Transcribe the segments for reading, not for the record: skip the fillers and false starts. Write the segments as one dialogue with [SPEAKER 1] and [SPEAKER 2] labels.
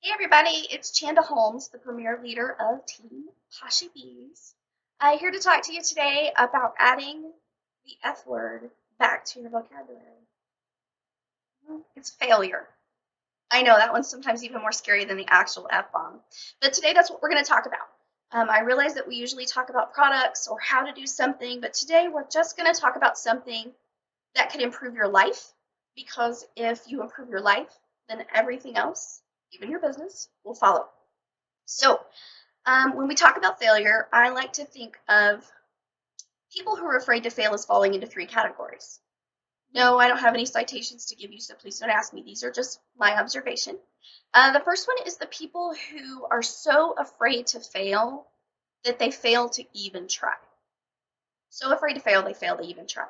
[SPEAKER 1] Hey everybody, it's Chanda Holmes, the premier leader of Team Pasha Bees. I'm here to talk to you today about adding the F word back to your vocabulary. It's failure. I know that one's sometimes even more scary than the actual F bomb. But today that's what we're going to talk about. I realize that we usually talk about products or how to do something, but today we're just going to talk about something that could improve your life, because if you improve your life, then everything else, even your business, will follow. So when we talk about failure, I like to think of people who are afraid to fail as falling into three categories. No, I don't have any citations to give you, so please don't ask me. These are just my observation. The first one is the people who are so afraid to fail that they fail to even try. So afraid to fail, they even try.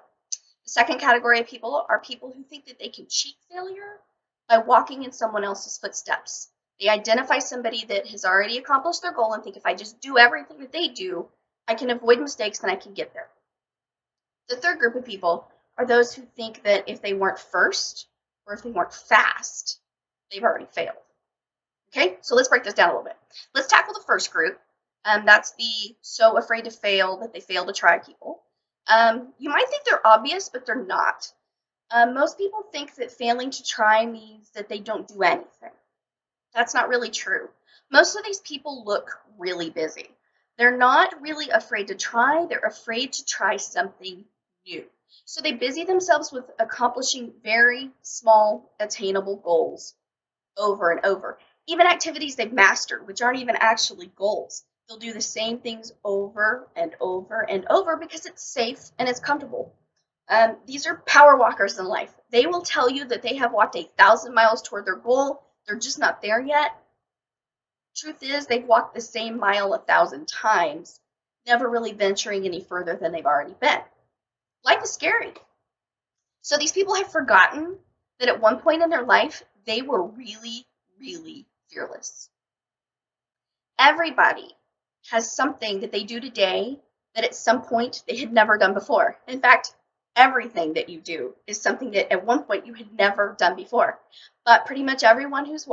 [SPEAKER 1] The second category of people are people who think that they can cheat failure by walking in someone else's footsteps. They identify somebody that has already accomplished their goal and think if I just do everything that they do, I can avoid mistakes and I can get there. The third group of people are those who think that if they weren't first or if they weren't fast, they've already failed. Okay, so let's break this down a little bit. Let's tackle the first group. That's the so afraid to fail that they fail to try people. You might think they're obvious, but they're not. Most people think that failing to try means that they don't do anything. That's not really true. Most of these people look really busy. They're not really afraid to try. They're afraid to try something new. So they busy themselves with accomplishing very small, attainable goals over and over. Even activities they've mastered, which aren't even actually goals. They'll do the same things over and over and over because it's safe and it's comfortable. These are power walkers in life. They will tell you that they have walked 1,000 miles toward their goal. They're just not there yet. Truth is, they've walked the same mile 1,000 times, never really venturing any further than they've already been. Life is scary. So these people have forgotten that at one point in their life, they were really, really fearless. Everybody has something that they do today that at some point they had never done before. In fact, everything that you do is something that at one point you had never done before. But pretty much everyone who is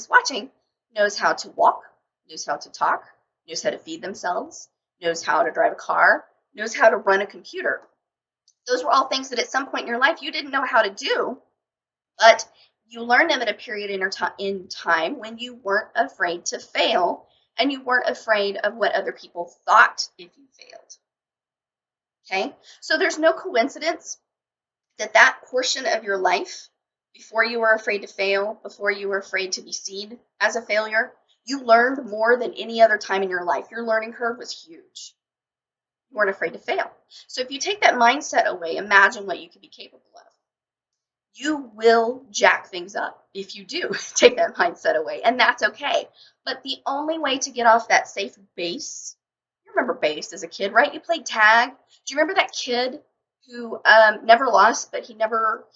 [SPEAKER 1] watching knows how to walk, knows how to talk, knows how to feed themselves, knows how to drive a car, knows how to run a computer. Those were all things that at some point in your life you didn't know how to do, but you learned them at a period in time when you weren't afraid to fail and you weren't afraid of what other people thought if you failed. Okay, so there's no coincidence that that portion of your life, before you were afraid to fail, before you were afraid to be seen as a failure, you learned more than any other time in your life. Your learning curve was huge. You weren't afraid to fail. So if you take that mindset away, imagine what you could be capable of. You will jack things up if you do take that mindset away, and that's okay. But the only way to get off that safe base, you remember base as a kid, right? You played tag. Do you remember that kid who never lost, but whomever,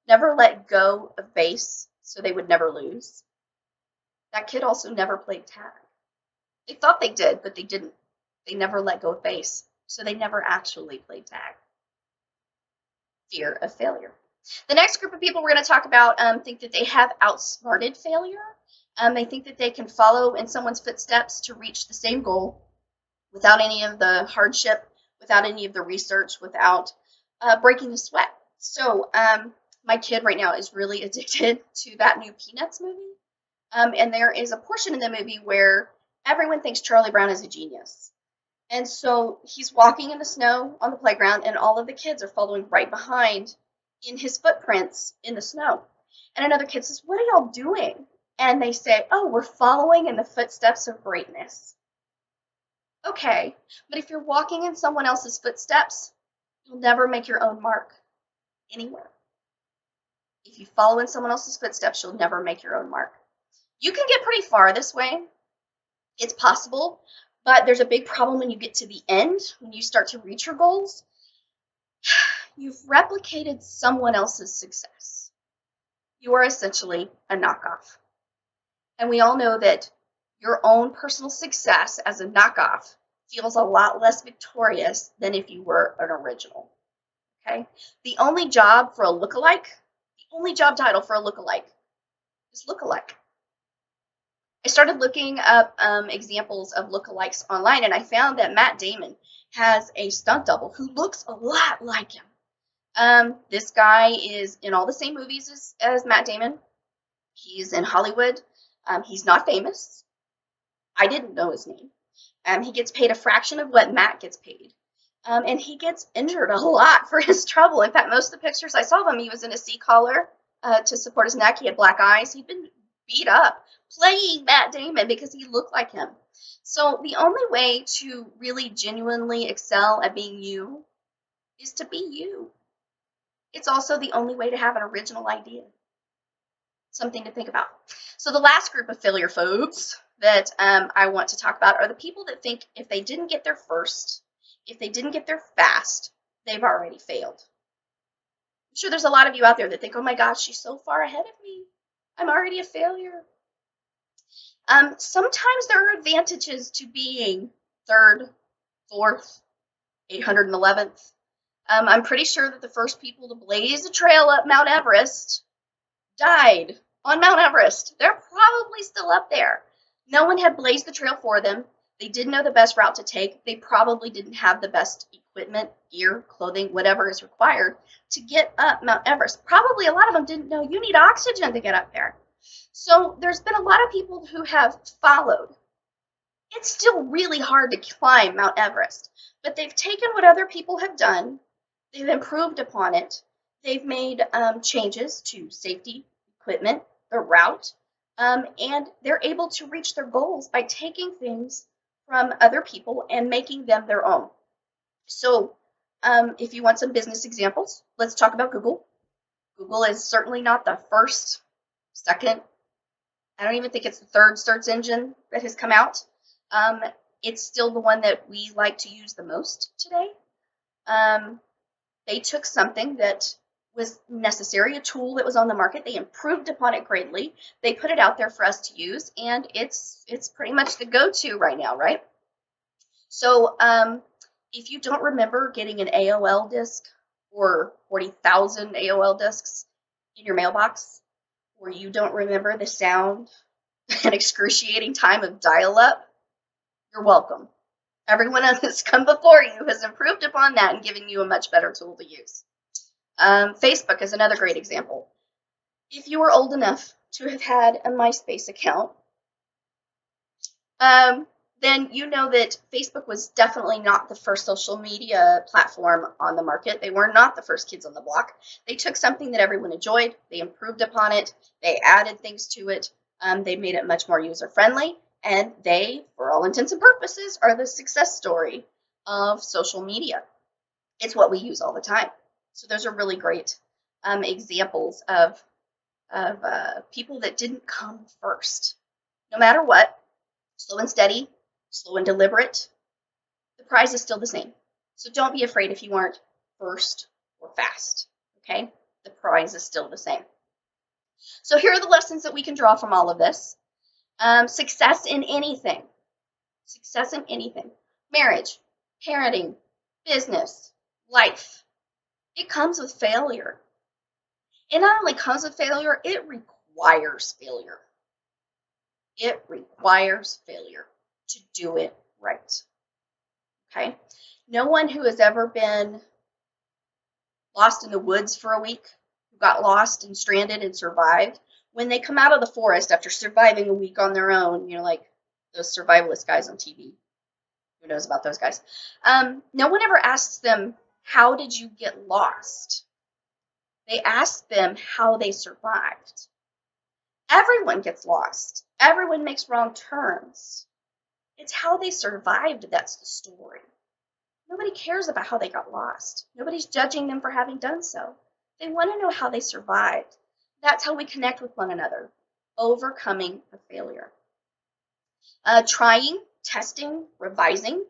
[SPEAKER 1] never let go of base so they would never lose? That kid also never played tag. They thought they did, but they didn't. They never let go of base, so they never actually played tag. Fear of failure. The next group of people we're going to talk about think that they have outsmarted failure. They think that they can follow in someone's footsteps to reach the same goal without any of the hardship, without any of the research, without breaking a sweat. So my kid right now is really addicted to that new Peanuts movie. And there is a portion in the movie where everyone thinks Charlie Brown is a genius. And so he's walking in the snow on the playground, and all of the kids are following right behind in his footprints in the snow. And another kid says, "What are y'all doing?" And they say, "Oh, we're following in the footsteps of greatness." Okay, but if you're walking in someone else's footsteps, you'll never make your own mark anywhere. If you follow in someone else's footsteps, you'll never make your own mark. You can get pretty far this way. It's possible. But there's a big problem when you get to the end, when you start to reach your goals. You've replicated someone else's success. You are essentially a knockoff. And we all know that your own personal success as a knockoff feels a lot less victorious than if you were an original. Okay? The only job title for a lookalike is lookalike. I started looking up examples of lookalikes online, and I found that Matt Damon has a stunt double who looks a lot like him. This guy is in all the same movies as Matt Damon. He's in Hollywood. He's not famous. I didn't know his name. He gets paid a fraction of what Matt gets paid. And he gets injured a lot for his trouble. In fact, most of the pictures I saw of him, he was in a C-collar to support his neck. He had black eyes. He'd been beat up playing Matt Damon because he looked like him. So the only way to really genuinely excel at being you is to be you. It's also the only way to have an original idea. Something to think about. So the last group of failure phobes that I want to talk about are the people that think if they didn't get there first, if they didn't get there fast, they've already failed. I'm sure there's a lot of you out there that think, oh my gosh, she's so far ahead of me. I'm already a failure. Sometimes there are advantages to being third, fourth, 811th. I'm pretty sure that the first people to blaze a trail up Mount Everest died on Mount Everest. They're probably still up there. No one had blazed the trail for them. They didn't know the best route to take. They probably didn't have the best equipment, gear, clothing, whatever is required to get up Mount Everest. Probably a lot of them didn't know you need oxygen to get up there. So there's been a lot of people who have followed. It's still really hard to climb Mount Everest, but they've taken what other people have done, they've improved upon it, they've made changes to safety, equipment, the route, and they're able to reach their goals by taking things from other people and making them their own. So if you want some business examples, let's talk about Google. Google is certainly not the first, second, I don't even think it's the third search engine that has come out. It's still the one that we like to use the most today. They took something that was necessary, a tool that was on the market. They improved upon it greatly. They put it out there for us to use, and it's pretty much the go-to right now, right? So if you don't remember getting an AOL disk or 40,000 AOL disks in your mailbox, or you don't remember the sound and excruciating time of dial-up, you're welcome. Everyone that's come before you has improved upon that and given you a much better tool to use. Facebook is another great example. If you were old enough to have had a MySpace account, then you know that Facebook was definitely not the first social media platform on the market. They were not the first kids on the block. They took something that everyone enjoyed, they improved upon it, they added things to it, they made it much more user-friendly, and they, for all intents and purposes, are the success story of social media. It's what we use all the time. So those are really great examples of people that didn't come first. No matter what, slow and steady, slow and deliberate, the prize is still the same. So don't be afraid if you aren't first or fast, okay? The prize is still the same. So here are the lessons that we can draw from all of this. Success in anything. Success in anything. Marriage, parenting, business, life. It comes with failure. It not only comes with failure, it requires failure. It requires failure to do it right. Okay? No one who has ever been lost in the woods for a week, who got lost and stranded and survived, when they come out of the forest after surviving a week on their own, you know, like those survivalist guys on TV. Who knows about those guys? No one ever asks them, how did you get lost? They ask them how they survived. Everyone gets lost. Everyone makes wrong turns. It's how they survived that's the story. Nobody cares about how they got lost. Nobody's judging them for having done so. They want to know how they survived. That's how we connect with one another. Overcoming a failure. Trying, testing, revising.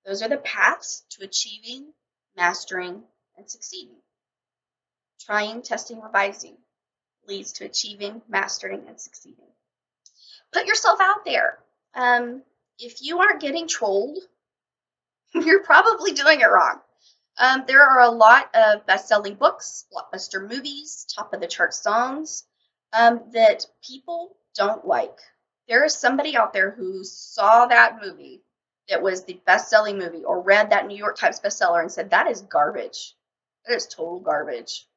[SPEAKER 1] Those are the paths to achieving, mastering, and succeeding. Trying, testing, revising leads to achieving, mastering, and succeeding. Put yourself out there. If you aren't getting trolled, you're probably doing it wrong. There are a lot of best-selling books, blockbuster movies, top-of-the-chart songs that people don't like. There is somebody out there who saw that movie that was the best-selling movie or read that New York Times bestseller and said, that is garbage. That is total garbage.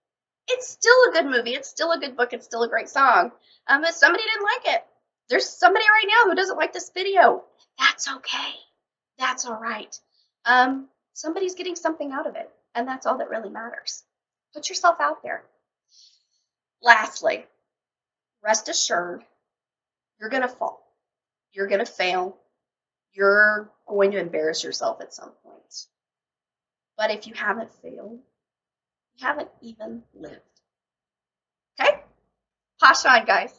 [SPEAKER 1] It's still a good movie. It's still a good book. It's still a great song. But somebody didn't like it. There's somebody right now who doesn't like this video. That's okay. That's all right. Somebody's getting something out of it, and that's all that really matters. Put yourself out there. Lastly, rest assured, you're going to fall. You're going to fail. You're going to embarrass yourself at some point. But if you haven't failed, you haven't even lived. Okay? Posh on, guys.